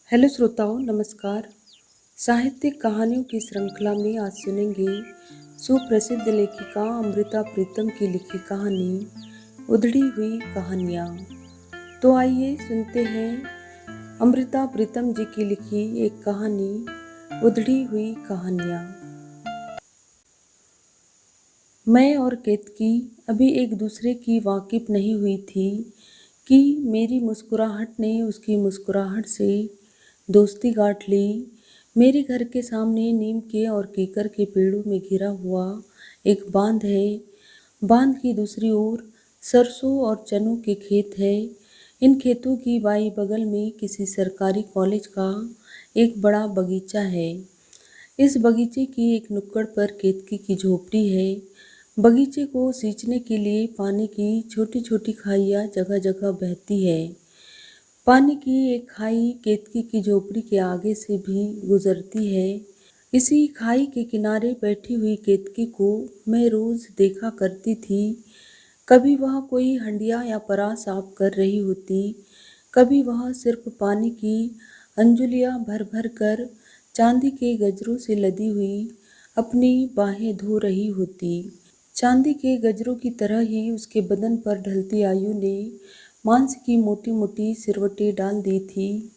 Hello श्रोताओं, नमस्कार। साहित्यिक कहानियों की श्रृंखला में आज सुनेंगे सुप्रसिद्ध लेखिका अमृता प्रीतम की लिखी कहानी उधड़ी हुई कहानियाँ। तो आइए सुनते हैं अमृता प्रीतम जी की लिखी एक कहानी उधड़ी हुई कहानियाँ। मैं और केतकी अभी एक दूसरे की वाकिफ नहीं हुई थी कि मेरी मुस्कुराहट ने उसकी मुस्कुराहट से दोस्ती गांठ ली। मेरे घर के सामने नीम के और कीकर के पेड़ों में घिरा हुआ एक बांध है। बांध की दूसरी ओर सरसों और चनों के खेत है। इन खेतों की बाई बगल में किसी सरकारी कॉलेज का एक बड़ा बगीचा है। इस बगीचे की एक नुक्कड़ पर केतकी की झोपड़ी है। बगीचे को सींचने के लिए पानी की छोटी छोटी खाइयाँ जगह जगह बहती है। पानी की एक खाई केतकी की झोपड़ी के आगे से भी गुजरती है। इसी खाई के किनारे बैठी हुई केतकी को मैं रोज देखा करती थी। कभी वह कोई हंडिया या परात साफ कर रही होती, कभी वह सिर्फ पानी की अंजुलियां भर भर कर चांदी के गजरों से लदी हुई अपनी बाहें धो रही होती। चांदी के गजरों की तरह ही उसके बदन पर ढलती आयु ने मांस की मोटी मोटी सिरवटें डाल दी थी,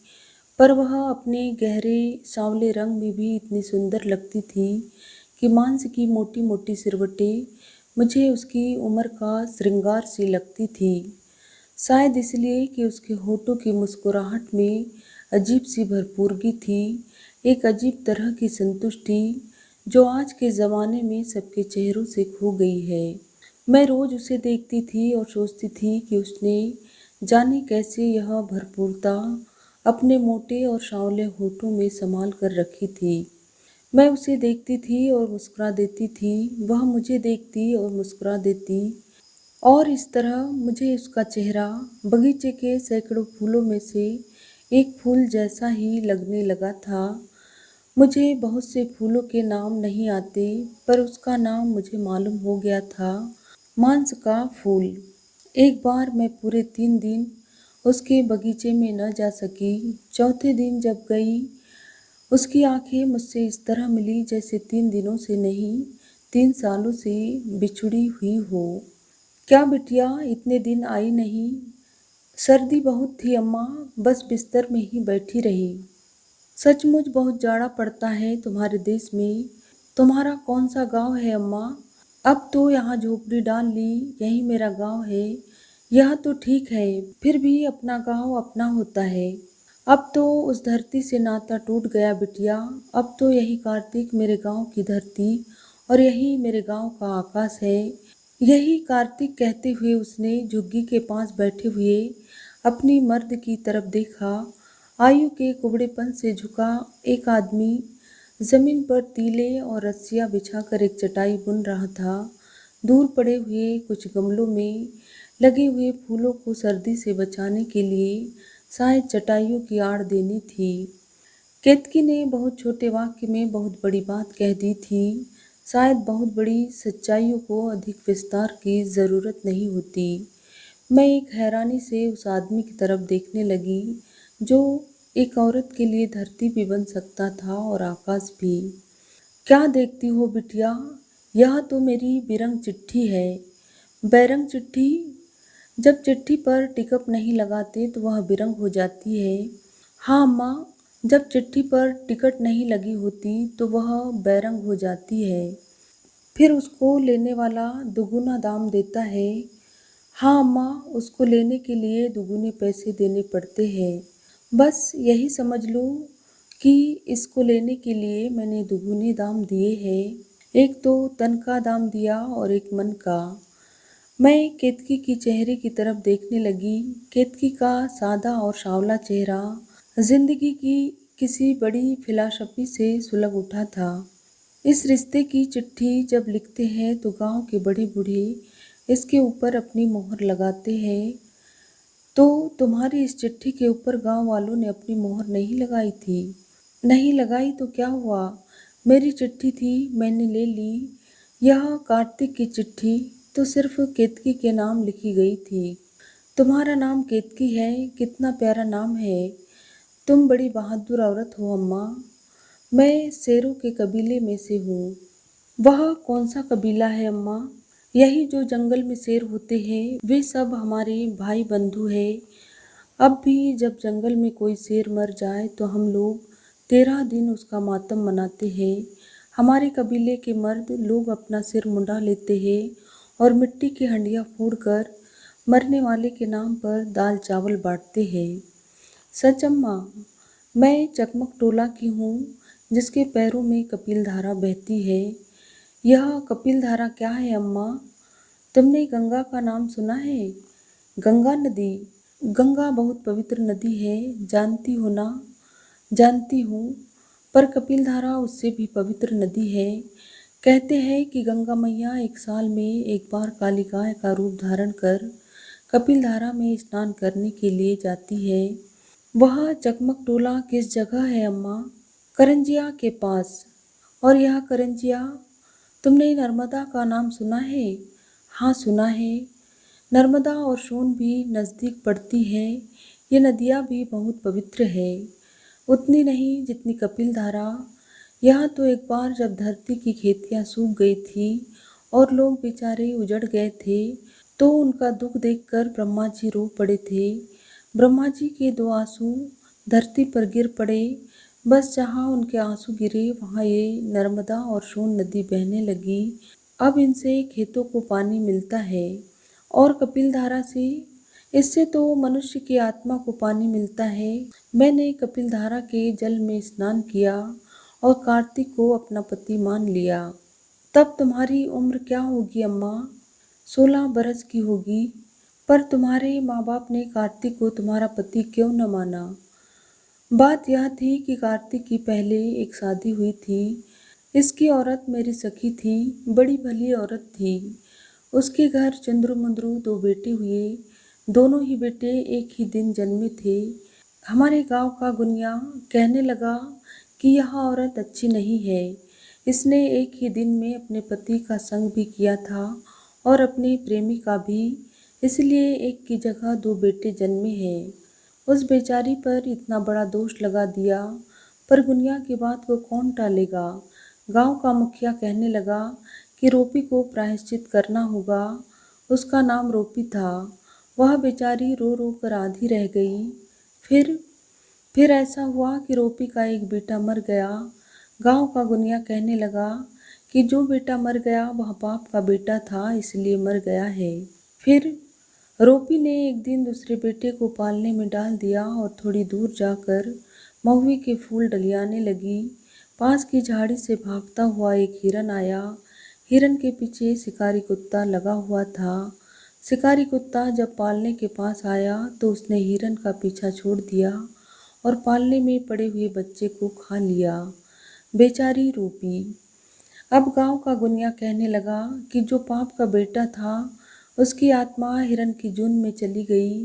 पर वह अपने गहरे सांवले रंग में भी इतनी सुंदर लगती थी कि मांस की मोटी मोटी सिरवटें मुझे उसकी उम्र का श्रृंगार सी लगती थी। शायद इसलिए कि उसके होठों की मुस्कुराहट में अजीब सी भरपूरगी थी, एक अजीब तरह की संतुष्टि जो आज के ज़माने में सबके चेहरों से खो गई है। मैं रोज उसे देखती थी और सोचती थी कि उसने जाने कैसे यह भरपूरता अपने मोटे और सांवले होठों में संभाल कर रखी थी। मैं उसे देखती थी और मुस्कुरा देती थी, वह मुझे देखती और मुस्कुरा देती, और इस तरह मुझे उसका चेहरा बगीचे के सैकड़ों फूलों में से एक फूल जैसा ही लगने लगा था। मुझे बहुत से फूलों के नाम नहीं आते, पर उसका नाम मुझे मालूम हो गया था, मांस का फूल। एक बार मैं पूरे 3 दिन उसके बगीचे में न जा सकी। चौथे दिन जब गई, उसकी आंखें मुझसे इस तरह मिली जैसे 3 दिनों से नहीं, 3 सालों से बिछुड़ी हुई हो। क्या बिटिया इतने दिन आई नहीं? सर्दी बहुत थी अम्मा, बस बिस्तर में ही बैठी रही। सचमुच बहुत जाड़ा पड़ता है तुम्हारे देश में। तुम्हारा कौन सा गांव है अम्मा? अब तो यहाँ झोपड़ी डाल ली, यही मेरा गांव है। यह तो ठीक है, फिर भी अपना गांव अपना होता है। अब तो उस धरती से नाता टूट गया बिटिया। अब तो यही कार्तिक मेरे गांव की धरती और यही मेरे गांव का आकाश है। यही कार्तिक कहते हुए उसने झुग्गी के पास बैठे हुए अपनी मर्द की तरफ देखा। आयु के कुबड़ेपन से झुका एक आदमी जमीन पर तीले और रस्सियां बिछाकर एक चटाई बुन रहा था। दूर पड़े हुए कुछ गमलों में लगे हुए फूलों को सर्दी से बचाने के लिए शायद चटाइयों की आड़ देनी थी। केतकी ने बहुत छोटे वाक्य में बहुत बड़ी बात कह दी थी। शायद बहुत बड़ी सच्चाइयों को अधिक विस्तार की ज़रूरत नहीं होती। मैं एक हैरानी से उस आदमी की तरफ देखने लगी जो एक औरत के लिए धरती भी बन सकता था और आकाश भी। क्या देखती हो बिटिया? यह तो मेरी बिरंग चिट्ठी है। बैरंग चिट्ठी? जब चिट्ठी पर टिकट नहीं लगाते तो वह बिरंग हो जाती है। हाँ अम्मा, जब चिट्ठी पर टिकट नहीं लगी होती तो वह बैरंग हो जाती है। फिर उसको लेने वाला दुगुना दाम देता है। हाँ अम्मा, उसको लेने के लिए दुगुने पैसे देने पड़ते हैं। बस यही समझ लो कि इसको लेने के लिए मैंने दुगुने दाम दिए हैं। एक तो तन का दाम दिया और एक मन का। मैं केतकी की चेहरे की तरफ देखने लगी। केतकी का सादा और सांवला चेहरा जिंदगी की किसी बड़ी फिलॉसफी से सुलग उठा था। इस रिश्ते की चिट्ठी जब लिखते हैं तो गांव के बड़े बूढ़े इसके ऊपर अपनी मोहर लगाते हैं। तो तुम्हारी इस चिट्ठी के ऊपर गांव वालों ने अपनी मोहर नहीं लगाई थी? नहीं लगाई तो क्या हुआ? मेरी चिट्ठी थी, मैंने ले ली। यह कार्तिक की चिट्ठी तो सिर्फ केतकी के नाम लिखी गई थी। तुम्हारा नाम केतकी है, कितना प्यारा नाम है। तुम बड़ी बहादुर औरत हो अम्मा। मैं शेरों के कबीले में से हूँ। वह कौन सा कबीला है अम्मा? यही जो जंगल में शेर होते हैं, वे सब हमारे भाई बंधु हैं। अब भी जब जंगल में कोई शेर मर जाए तो हम लोग 13 दिन उसका मातम मनाते हैं। हमारे कबीले के मर्द लोग अपना सिर मुंडा लेते हैं और मिट्टी की हंडियाँ फोड़कर मरने वाले के नाम पर दाल चावल बांटते हैं। सच अम्मा, मैं चकमक टोला की हूँ जिसके पैरों में कपिल धारा बहती है। यह कपिल धारा क्या है अम्मा? तुमने गंगा का नाम सुना है? गंगा नदी? गंगा बहुत पवित्र नदी है, जानती हो ना? जानती हूँ, पर कपिल धारा उससे भी पवित्र नदी है। कहते हैं कि गंगा मैया एक साल में एक बार काली गाय का रूप धारण कर कपिल धारा में स्नान करने के लिए जाती है। वह चकमक टोला किस जगह है अम्मा? करंजिया के पास। और यह करंजिया, तुमने नर्मदा का नाम सुना है? हाँ सुना है। नर्मदा और सोन भी नज़दीक पड़ती हैं। ये नदियाँ भी बहुत पवित्र है, उतनी नहीं जितनी कपिल धारा। यहाँ तो एक बार जब धरती की खेतियाँ सूख गई थी और लोग बेचारे उजड़ गए थे, तो उनका दुख देखकर ब्रह्मा जी रो पड़े थे। ब्रह्मा जी के 2 आंसू धरती पर गिर पड़े। बस जहाँ उनके आंसू गिरे वहाँ ये नर्मदा और सोन नदी बहने लगी। अब इनसे खेतों को पानी मिलता है। और कपिल धारा से, इससे तो मनुष्य की आत्मा को पानी मिलता है। मैंने कपिल धारा के जल में स्नान किया और कार्तिक को अपना पति मान लिया। तब तुम्हारी उम्र क्या होगी अम्मा? 16 बरस की होगी। पर तुम्हारे माँ बाप ने कार्तिक को तुम्हारा पति क्यों न माना? बात यह थी कि कार्तिक की पहले एक शादी हुई थी। इसकी औरत मेरी सखी थी, बड़ी भली औरत थी। उसके घर चंद्रू मंद्रू 2 बेटे हुए। दोनों ही बेटे एक ही दिन जन्मे थे। हमारे गांव का गुनिया कहने लगा कि यह औरत अच्छी नहीं है। इसने एक ही दिन में अपने पति का संग भी किया था और अपने प्रेमी का भी, इसलिए एक की जगह 2 बेटे जन्मे हैं। उस बेचारी पर इतना बड़ा दोष लगा दिया, पर गुनिया की बात को कौन टालेगा। गांव का मुखिया कहने लगा कि रोपी को प्रायश्चित करना होगा। उसका नाम रोपी था। वह बेचारी रो रो कर आधी रह गई। फिर ऐसा हुआ कि रोपी का एक बेटा मर गया। गांव का गुनिया कहने लगा कि जो बेटा मर गया वह बाप का बेटा था, इसलिए मर गया है। फिर रोपी ने एक दिन दूसरे बेटे को पालने में डाल दिया और थोड़ी दूर जाकर महुए के फूल डलियाने लगी। पास की झाड़ी से भागता हुआ एक हिरन आया। हिरन के पीछे शिकारी कुत्ता लगा हुआ था। शिकारी कुत्ता जब पालने के पास आया तो उसने हिरन का पीछा छोड़ दिया और पालने में पड़े हुए बच्चे को खा लिया। बेचारी रोपी। अब गांव का गुनिया कहने लगा कि जो पाप का बेटा था उसकी आत्मा हिरन की जून में चली गई।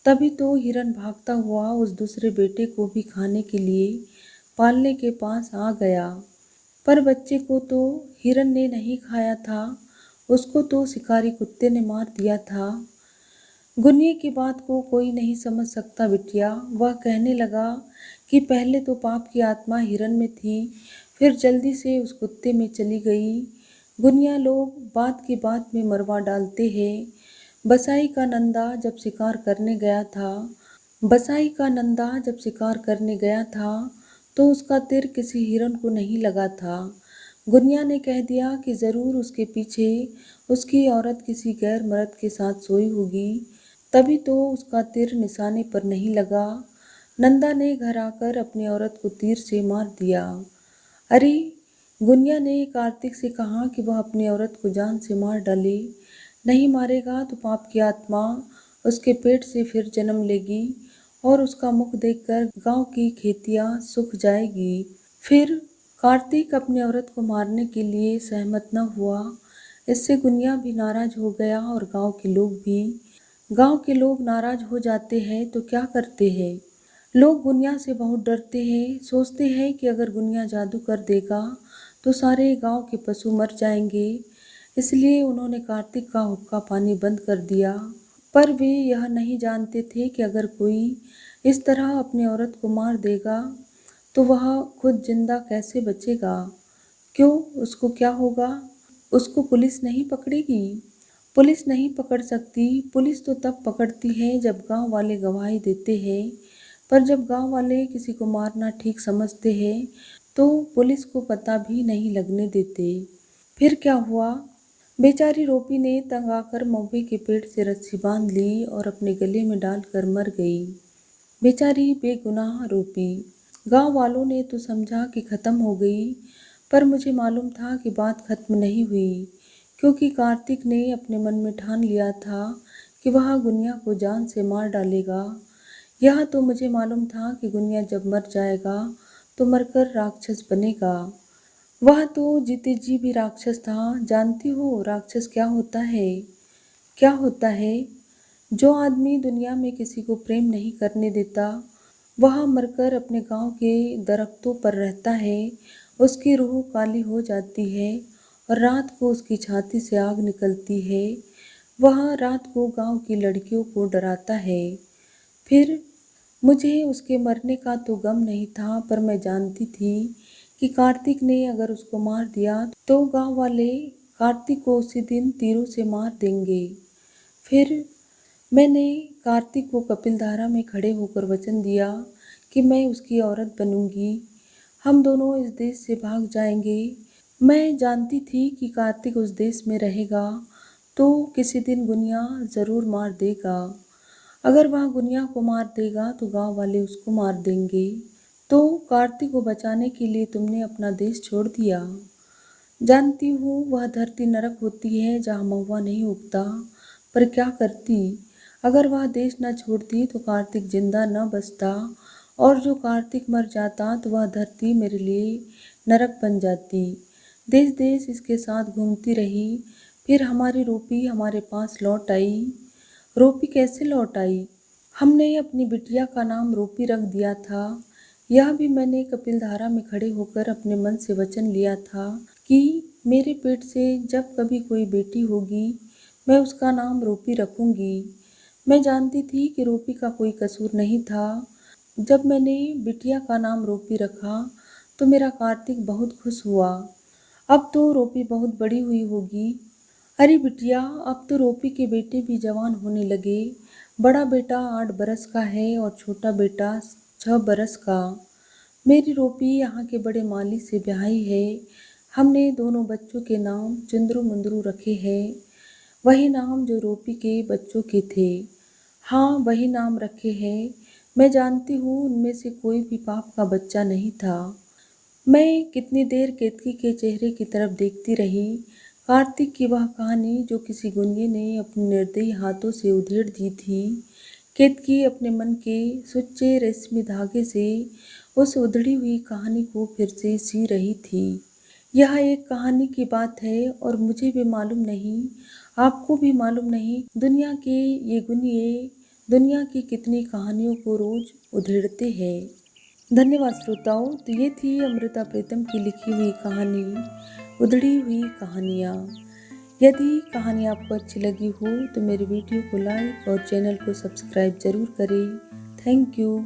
तभी तो हिरन भागता हुआ उस दूसरे बेटे को भी खाने के लिए पालने के पास आ गया। पर बच्चे को तो हिरन ने नहीं खाया था, उसको तो शिकारी कुत्ते ने मार दिया था। गुनिये की बात को कोई नहीं समझ सकता बिटिया। वह कहने लगा कि पहले तो पाप की आत्मा हिरन में थी, फिर जल्दी से उस कुत्ते में चली गई। गुनिया लोग बात की बात में मरवा डालते हैं। बसाई का नंदा जब शिकार करने गया था बसाई का नंदा जब शिकार करने गया था तो उसका तीर किसी हिरन को नहीं लगा था। गुनिया ने कह दिया कि ज़रूर उसके पीछे उसकी औरत किसी गैर मर्द के साथ सोई होगी, तभी तो उसका तीर निशाने पर नहीं लगा। नंदा ने घर आकर अपनी औरत को तीर से मार दिया। अरे, गुनिया ने कार्तिक से कहा कि वह अपनी औरत को जान से मार डाले। नहीं मारेगा तो पाप की आत्मा उसके पेट से फिर जन्म लेगी और उसका मुख देखकर गांव की खेतियां सूख जाएगी। फिर कार्तिक अपनी औरत को मारने के लिए सहमत न हुआ। इससे गुनिया भी नाराज हो गया और गांव के लोग भी। गांव के लोग नाराज हो जाते हैं तो क्या करते हैं? लोग गुनिया से बहुत डरते हैं, सोचते हैं कि अगर गुनिया जादू कर देगा तो सारे गांव के पशु मर जाएंगे। इसलिए उन्होंने कार्तिक का हुक्का पानी बंद कर दिया। पर वे यह नहीं जानते थे कि अगर कोई इस तरह अपनी औरत को मार देगा तो वह खुद जिंदा कैसे बचेगा? क्यों, उसको क्या होगा? उसको पुलिस नहीं पकड़ेगी? पुलिस नहीं पकड़ सकती। पुलिस तो तब पकड़ती है जब गांव वाले गवाही देते हैं, पर जब गांव वाले किसी को मारना ठीक समझते हैं तो पुलिस को पता भी नहीं लगने देते। फिर क्या हुआ? बेचारी रोपी ने तंग आकर महुए के पेड़ से रस्सी बांध ली और अपने गले में डालकर मर गई। बेचारी बेगुनाह रोपी। गांव वालों ने तो समझा कि खत्म हो गई, पर मुझे मालूम था कि बात खत्म नहीं हुई, क्योंकि कार्तिक ने अपने मन में ठान लिया था कि वह गुनिया को जान से मार डालेगा। यह तो मुझे मालूम था कि गुनिया जब मर जाएगा तो मरकर राक्षस बनेगा। वह तो जीते जी भी राक्षस था। जानती हो राक्षस क्या होता है? क्या होता है? जो आदमी दुनिया में किसी को प्रेम नहीं करने देता, वह मरकर अपने गांव के दरख्तों पर रहता है। उसकी रूह काली हो जाती है और रात को उसकी छाती से आग निकलती है। वह रात को गांव की लड़कियों को डराता है। फिर मुझे उसके मरने का तो गम नहीं था, पर मैं जानती थी कि कार्तिक ने अगर उसको मार दिया तो गांव वाले कार्तिक को उसी दिन तीरों से मार देंगे। फिर मैंने कार्तिक को कपिलधारा में खड़े होकर वचन दिया कि मैं उसकी औरत बनूंगी। हम दोनों इस देश से भाग जाएंगे। मैं जानती थी कि कार्तिक उस देश में रहेगा तो किसी दिन गुनिया ज़रूर मार देगा। अगर वह गुनिया को मार देगा तो गांव वाले उसको मार देंगे। तो कार्तिक को बचाने के लिए तुमने अपना देश छोड़ दिया। जानती हूँ वह धरती नरक होती है जहाँ महुआ नहीं उगता, पर क्या करती? अगर वह देश न छोड़ती तो कार्तिक जिंदा न बचता, और जो कार्तिक मर जाता तो वह धरती मेरे लिए नरक बन जाती। देश देश इसके साथ घूमती रही। फिर हमारी रूपी हमारे पास लौट आई। रूपी कैसे लौट आई? हमने अपनी बिटिया का नाम रूपी रख दिया था। यह भी मैंने कपिलधारा में खड़े होकर अपने मन से वचन लिया था कि मेरे पेट से जब कभी कोई बेटी होगी मैं उसका नाम रूपी रखूंगी। मैं जानती थी कि रूपी का कोई कसूर नहीं था। जब मैंने बिटिया का नाम रूपी रखा तो मेरा कार्तिक बहुत खुश हुआ। अब तो रूपी बहुत बड़ी हुई होगी। अरे बिटिया, अब तो रूपी के बेटे भी जवान होने लगे। बड़ा बेटा 8 बरस का है और छोटा बेटा 6 बरस का। मेरी रूपी यहाँ के बड़े माली से ब्याही है। हमने दोनों बच्चों के नाम चुंदरू मुंदरू रखे हैं। वही नाम जो रूपी के बच्चों के थे। हाँ, वही नाम रखे हैं। मैं जानती हूँ उनमें से कोई भी पाप का बच्चा नहीं था। मैं कितनी देर केतकी के चेहरे की तरफ देखती रही। कार्तिक की वह कहानी जो किसी गुंगे ने अपने निर्दयी हाथों से उधेड़ दी थी। केतकी अपने मन के सुच्चे रेशमी धागे से उस उधड़ी हुई कहानी को फिर से सी रही थी। यह एक कहानी की बात है और मुझे भी मालूम नहीं, आपको भी मालूम नहीं, दुनिया के ये गुनिये दुनिया की कितनी कहानियों को रोज उधेड़ते हैं। धन्यवाद श्रोताओं। तो ये थी अमृता प्रीतम की लिखी हुई कहानी उधड़ी हुई कहानियाँ। यदि कहानी आपको अच्छी लगी हो तो मेरे वीडियो को लाइक और चैनल को सब्सक्राइब जरूर करें। Thank you.